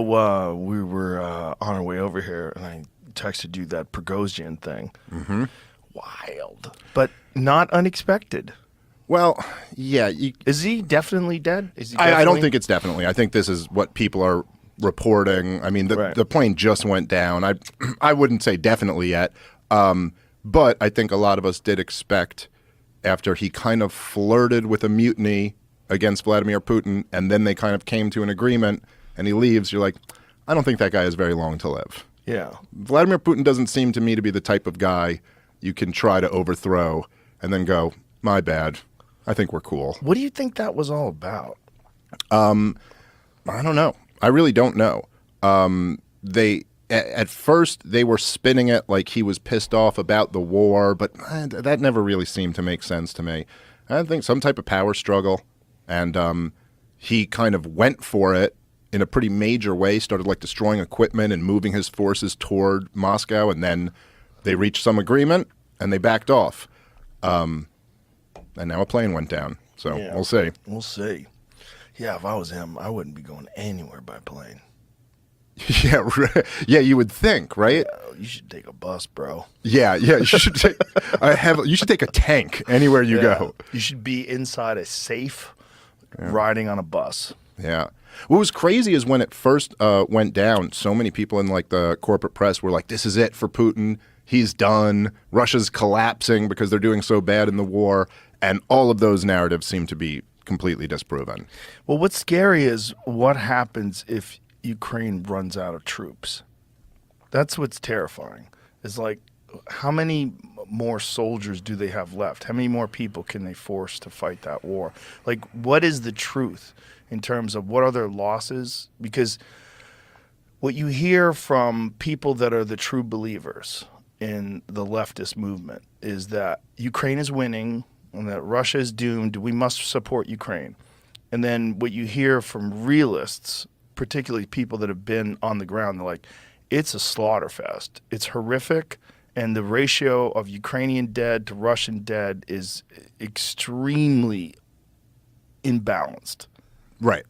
we were on our way over here, and I texted you that Prigozhin thing. Mm-hmm. Wild, but not unexpected. Well, yeah. Is he definitely dead? I don't think it's definitely. I think this is what people are reporting. I mean, the plane just went down. I wouldn't say definitely yet, but I think a lot of us did expect, after he kind of flirted with a mutiny against Vladimir Putin, and then they kind of came to an agreement, and he leaves, you're like, I don't think that guy has very long to live. Yeah. Vladimir Putin doesn't seem to me to be the type of guy you can try to overthrow and then go, my bad, I think we're cool. What do you think that was all about? I don't know. I really don't know. At first, they were spinning it like he was pissed off about the war, but that never really seemed to make sense to me. I think some type of power struggle, and he kind of went for it in a pretty major way, started like destroying equipment and moving his forces toward Moscow, and then they reached some agreement, and they backed off. And now a plane went down, so we'll see. We'll see. Yeah, if I was him, I wouldn't be going anywhere by plane. Yeah, yeah, you would think, right? Yeah, you should take a bus, bro. Yeah, you should take. You should take a tank anywhere you go. You should be inside a safe, riding on a bus. Yeah. What was crazy is when it first went down, so many people in like the corporate press were like, "This is it for Putin. He's done. Russia's collapsing because they're doing so bad in the war." And all of those narratives seem to be completely disproven. Well, what's scary is what happens if Ukraine runs out of troops. That's what's terrifying. Is like, how many more soldiers do they have left? How many more people can they force to fight that war? Like, what is the truth in terms of what are their losses? Because what you hear from people that are the true believers in the leftist movement is that Ukraine is winning and that Russia is doomed. We must support Ukraine. And then what you hear from realists, particularly people that have been on the ground, they're like, it's a slaughter fest. It's horrific, and the ratio of Ukrainian dead to Russian dead is extremely imbalanced. Right.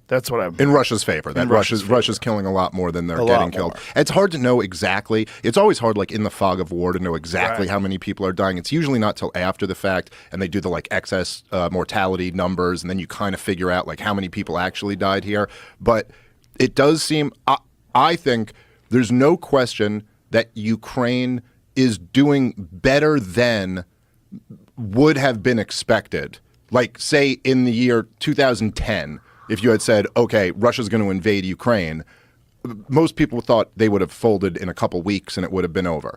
That's what I'm... In Russia's favor. That Russia's killing a lot more than they're getting killed. It's hard to know exactly. It's always hard, like, in the fog of war to know exactly how many people are dying. It's usually not till after the fact, and they do the, like, excess mortality numbers, and then you kind of figure out, like, how many people actually died here. But it does seem... I think there's no question that Ukraine is doing better than would have been expected. Like, say, in the year 2010... if you had said, okay, Russia's going to invade Ukraine, most people thought they would have folded in a couple weeks and it would have been over.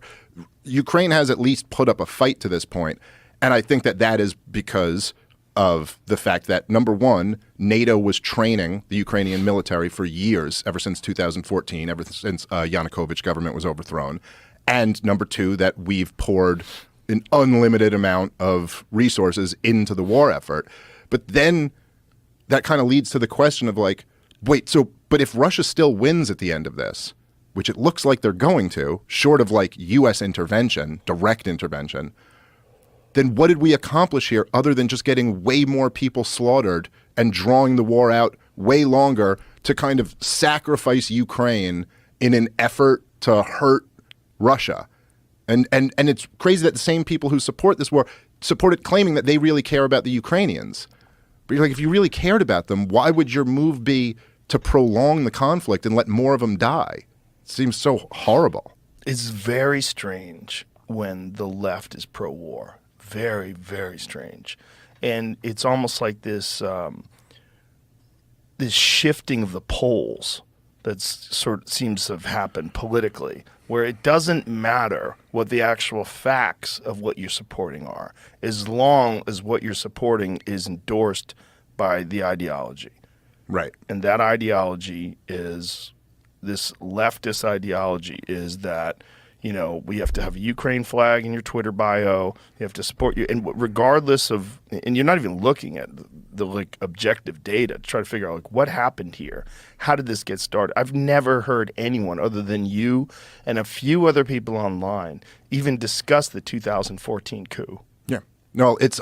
Ukraine has at least put up a fight to this point, and I think that that is because of the fact that, number one, NATO was training the Ukrainian military for years, ever since 2014, ever since Yanukovych government was overthrown, and number two, that we've poured an unlimited amount of resources into the war effort. But then that kind of leads to the question of like, wait, but if Russia still wins at the end of this, which it looks like they're going to, short of like U.S. intervention, direct intervention, then what did we accomplish here other than just getting way more people slaughtered and drawing the war out way longer to kind of sacrifice Ukraine in an effort to hurt Russia? And it's crazy that the same people who support this war support it claiming that they really care about the Ukrainians. But you're like, if you really cared about them, why would your move be to prolong the conflict and let more of them die? It seems so horrible. It's very strange when the left is pro-war. Very, very strange. And it's almost like this this shifting of the poles that sort of seems to have happened politically, where it doesn't matter what the actual facts of what you're supporting are, as long as what you're supporting is endorsed by the ideology. Right. And that ideology is, this leftist ideology is that, you know, we have to have a Ukraine flag in your Twitter bio. You have to support you. And regardless of, and you're not even looking at the like objective data to try to figure out like what happened here. How did this get started? I've never heard anyone other than you and a few other people online even discuss the 2014 coup. Yeah. No, it's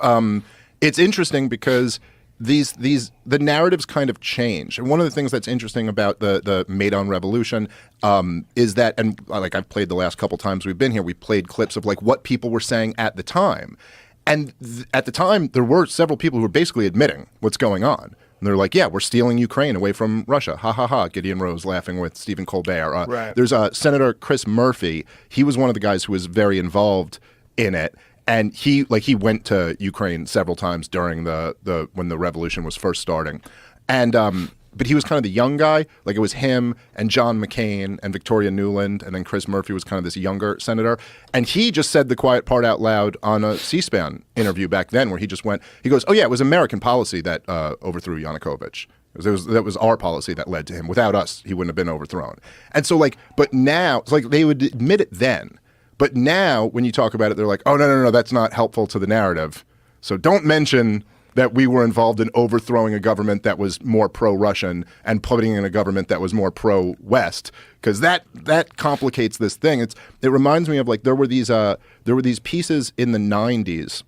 interesting because the narratives kind of change. And one of the things that's interesting about the Maidan Revolution is that, and like I've played the last couple times we've been here, we played clips of like what people were saying at the time. And at the time, there were several people who were basically admitting what's going on. And they're like, yeah, we're stealing Ukraine away from Russia. Ha, ha, ha. Gideon Rose laughing with Stephen Colbert. Right. There's Senator Chris Murphy. He was one of the guys who was very involved in it. And he went to Ukraine several times during when the revolution was first starting. And but he was kind of the young guy. Like it was him and John McCain and Victoria Nuland, and then Chris Murphy was kind of this younger senator. And he just said the quiet part out loud on a C-SPAN interview back then, where he goes, "Oh yeah, it was American policy that overthrew Yanukovych. That was our policy that led to him. Without us, he wouldn't have been overthrown." And so but now it's like they would admit it then. But now when you talk about it, they're like, "Oh no, that's not helpful to the narrative. So don't mention that we were involved in overthrowing a government that was more pro-Russian and putting in a government that was more pro-West, because that complicates this thing." It reminds me of like there were these pieces in the 90s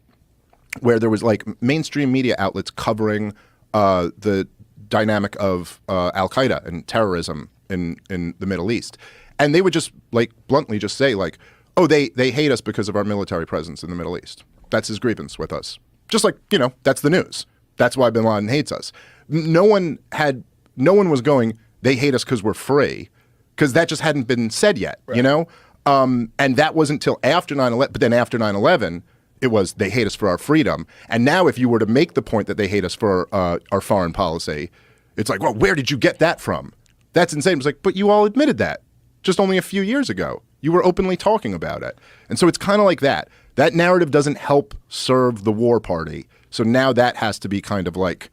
where there was like mainstream media outlets covering the dynamic of Al-Qaeda and terrorism in the Middle East, and they would just like bluntly just say like, "Oh, they hate us because of our military presence in the Middle East. That's his grievance with us." Just like, that's the news. That's why bin Laden hates us. No one was going, they hate us because we're free, because that just hadn't been said yet, right. And that wasn't until after 9/11. But then after 9/11, it was they hate us for our freedom. And now if you were to make the point that they hate us for our foreign policy, it's like, well, where did you get that from? That's insane. It's like, but you all admitted that just only a few years ago. You were openly talking about it. And so it's kind of like that. That narrative doesn't help serve the war party. So now that has to be kind of like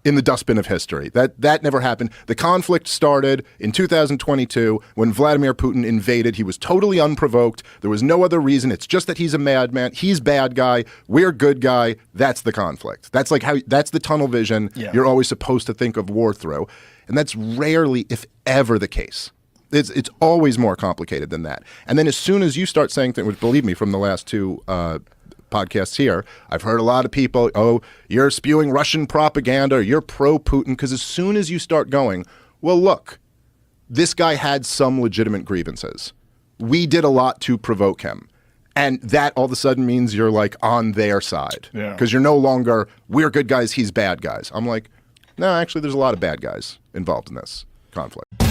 in the dustbin of history. That never happened. The conflict started in 2022 when Vladimir Putin invaded. He was totally unprovoked. There was no other reason. It's just that he's a madman. He's bad guy. We're good guy. That's the conflict. That's the tunnel vision you're always supposed to think of war through. And that's rarely, if ever, the case. It's always more complicated than that. And then as soon as you start saying things, which believe me, from the last two podcasts here, I've heard a lot of people, "Oh, you're spewing Russian propaganda, you're pro-Putin," because as soon as you start going, well, look, this guy had some legitimate grievances. We did a lot to provoke him. And that all of a sudden means you're like on their side. Because you're no longer, we're good guys, he's bad guys. I'm like, no, actually, there's a lot of bad guys involved in this conflict.